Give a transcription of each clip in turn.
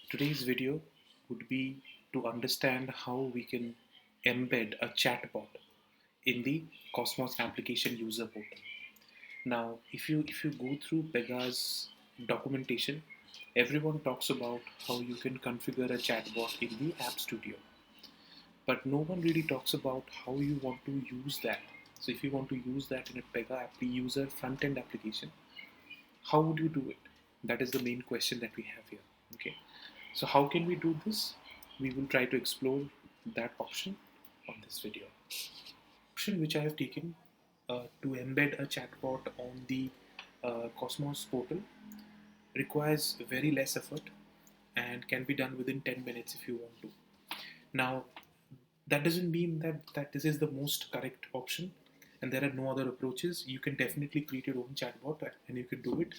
Today's video would be to understand how we can embed a chatbot in the Cosmos application user portal. Now, if you go through PEGA's documentation, everyone talks about how you can configure a chatbot in the App Studio, but no one really talks about how you want to use that. So, if you want to use that in a PEGA app, user front-end application, how would you do it? That is the main question that we have here. Okay. So how can we do this? We will try to explore that option on this video. Option which I have taken to embed a chatbot on the Cosmos portal requires very less effort and can be done within 10 minutes if you want to. Now, that doesn't mean that this is the most correct option and there are no other approaches. You can definitely create your own chatbot and you can do it.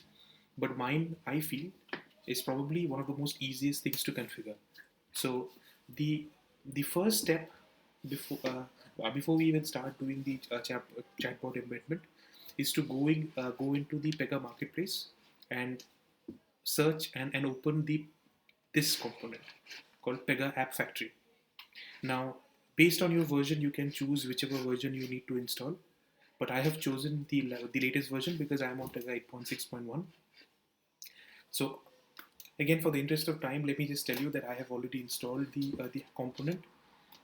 But mine, I feel, is probably one of the most easiest things to configure. So the first step before we even start doing the chatbot embedment is to go into the PEGA marketplace and search and open this component called PEGA App Factory. Now, based on your version, you can choose whichever version you need to install. But I have chosen the latest version because I am on PEGA 8.6.1. So again, for the interest of time, let me just tell you that I have already installed the component.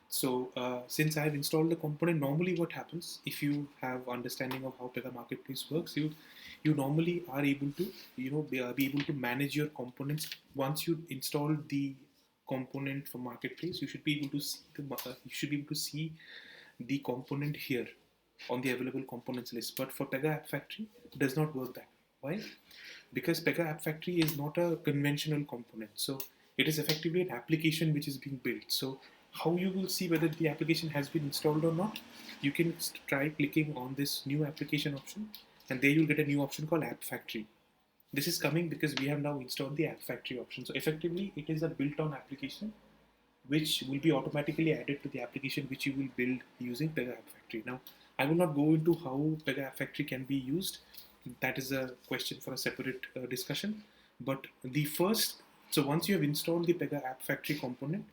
So since I have installed the component, normally what happens, if you have understanding of how PEGA Marketplace works, you normally are able to be able to manage your components. Once you install the component from Marketplace, you should be able to see the component here on the available components list. But for PEGA App Factory, it does not work that. Why? Because PEGA App Factory is not a conventional component. So it is effectively an application which is being built. So how you will see whether the application has been installed or not, you can try clicking on this new application option, and there you'll get a new option called App Factory. This is coming because we have now installed the App Factory option. So effectively, it is a built-on application which will be automatically added to the application which you will build using PEGA App Factory. Now, I will not go into how PEGA App Factory can be used. That is a question for a separate discussion. But so once you have installed the PEGA App Factory component,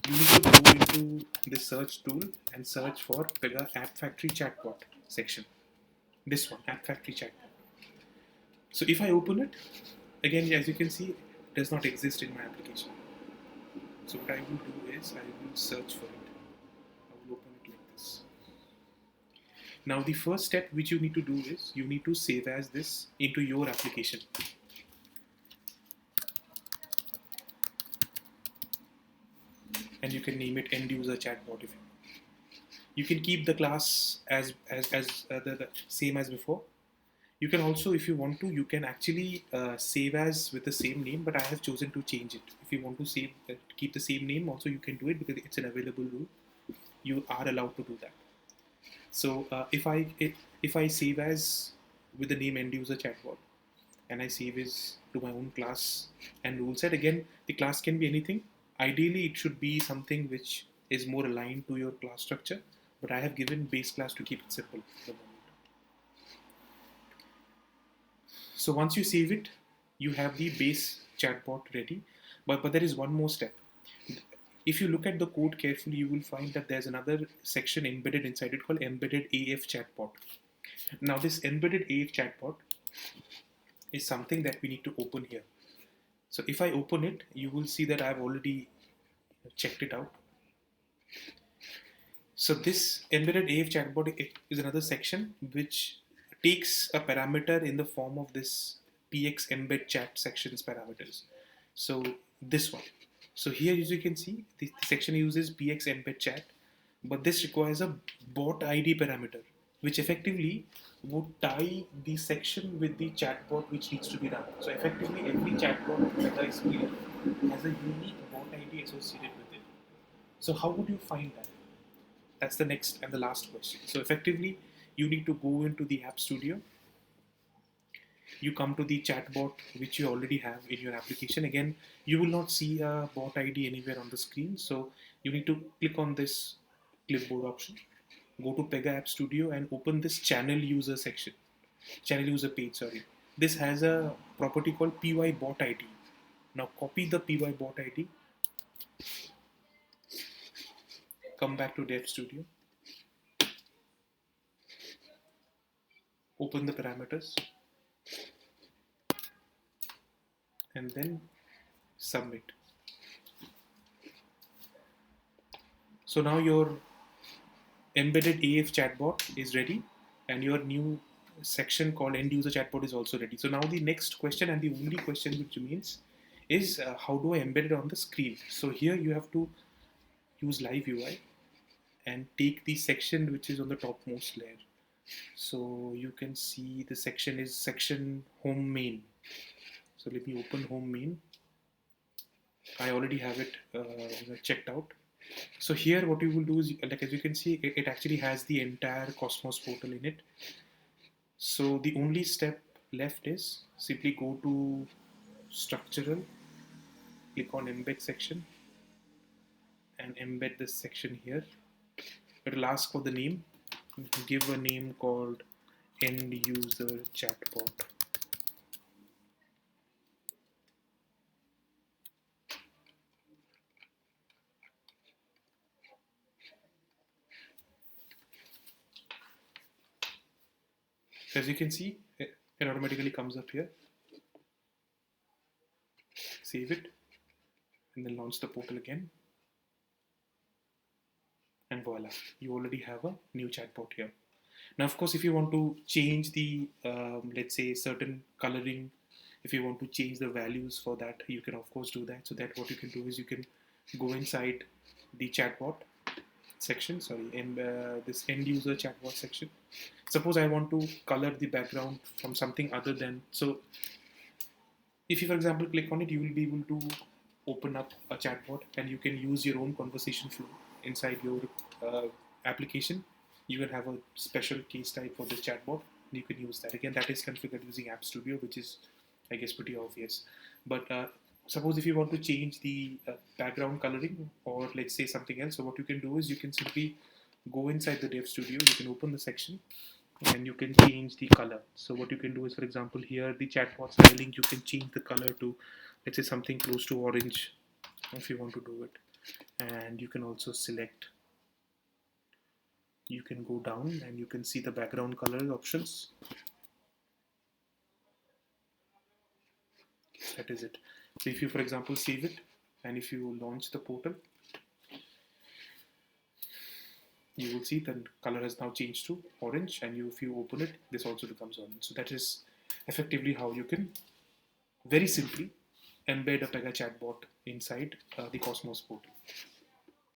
you need to go into the search tool and search for PEGA App Factory Chatbot section. This one, App Factory Chatbot. So if I open it, again, as you can see, it does not exist in my application. So what I will do is I will search for it. I will open it like this. Now the first step which you need to do is you need to save as this into your application. And you can name it End User Chatbot if you want. You can keep the class as the same as before. You can also, if you want to, you can actually save as with the same name, but I have chosen to change it. If you want to keep the same name, also you can do it because it's an available rule. You are allowed to do that. So if I save as with the name End User Chatbot, and I save as to my own class and rule set, again, the class can be anything. Ideally, it should be something which is more aligned to your class structure, but I have given base class to keep it simple for the moment. So once you save it, you have the base chatbot ready, but there is one more step. If you look at the code carefully, you will find that there's another section embedded inside it called Embedded Af Chatbot. Now this Embedded Af Chatbot is something that we need to open here. So if I open it, you will see that I've already checked it out. So this Embedded Af Chatbot is another section which takes a parameter in the form of this px embed chat sections parameters. So this one. So here, as you can see, the section uses px embed chat, but this requires a bot ID parameter, which effectively would tie the section with the chatbot which needs to be run. So effectively, every chatbot that is here has a unique bot ID associated with it. So how would you find that? That's the next and the last question. So effectively, you need to go into the App Studio. You come to the chatbot which you already have in your application. Again, you will not see a bot ID anywhere on the screen. So you need to click on this clipboard option, go to PEGA App Studio and open this channel user page, sorry. This has a property called py bot ID. Now copy the PY bot ID, come back to Dev Studio, open the parameters, and then submit. So now your embedded AF chatbot is ready, and your new section called end user chatbot is also ready. So now the next question, and the only question which remains, is how do I embed it on the screen? So here you have to use live UI and take the section which is on the topmost layer. So you can see the section is section home main. So let me open home main. I already have it checked out. So here what you will do is, like as you can see, it actually has the entire Cosmos portal in it. So the only step left is simply go to structural, click on embed section, and embed this section here. It will ask for the name. Give a name called end user chatbot. So as you can see, it automatically comes up here. Save it, and then launch the portal again. And voila, you already have a new chatbot here. Now, of course, if you want to change the, let's say, certain coloring, if you want to change the values for that, you can of course do that. So that what you can do is you can go inside the chatbot section, and this end user chatbot section. Suppose I want to color the background from something other than, so if you, for example, click on it, you will be able to open up a chatbot, and you can use your own conversation flow inside your application. You can have a special case type for this chatbot. You can use that. Again, that is configured using App Studio, which is, I guess, pretty obvious. But suppose if you want to change the background coloring, or let's say something else, so what you can do is you can simply go inside the Dev Studio, you can open the section, and you can change the color. So what you can do is, for example, here the chatbot styling, you can change the color to, let's say, something close to orange if you want to do it. And you can also select, you can go down and you can see the background color options. That is it. So if you, for example, save it, and if you launch the portal, you will see the color has now changed to orange, and if you open it, this also becomes orange. So that is effectively how you can very simply embed a PEGA chatbot inside the Cosmos portal.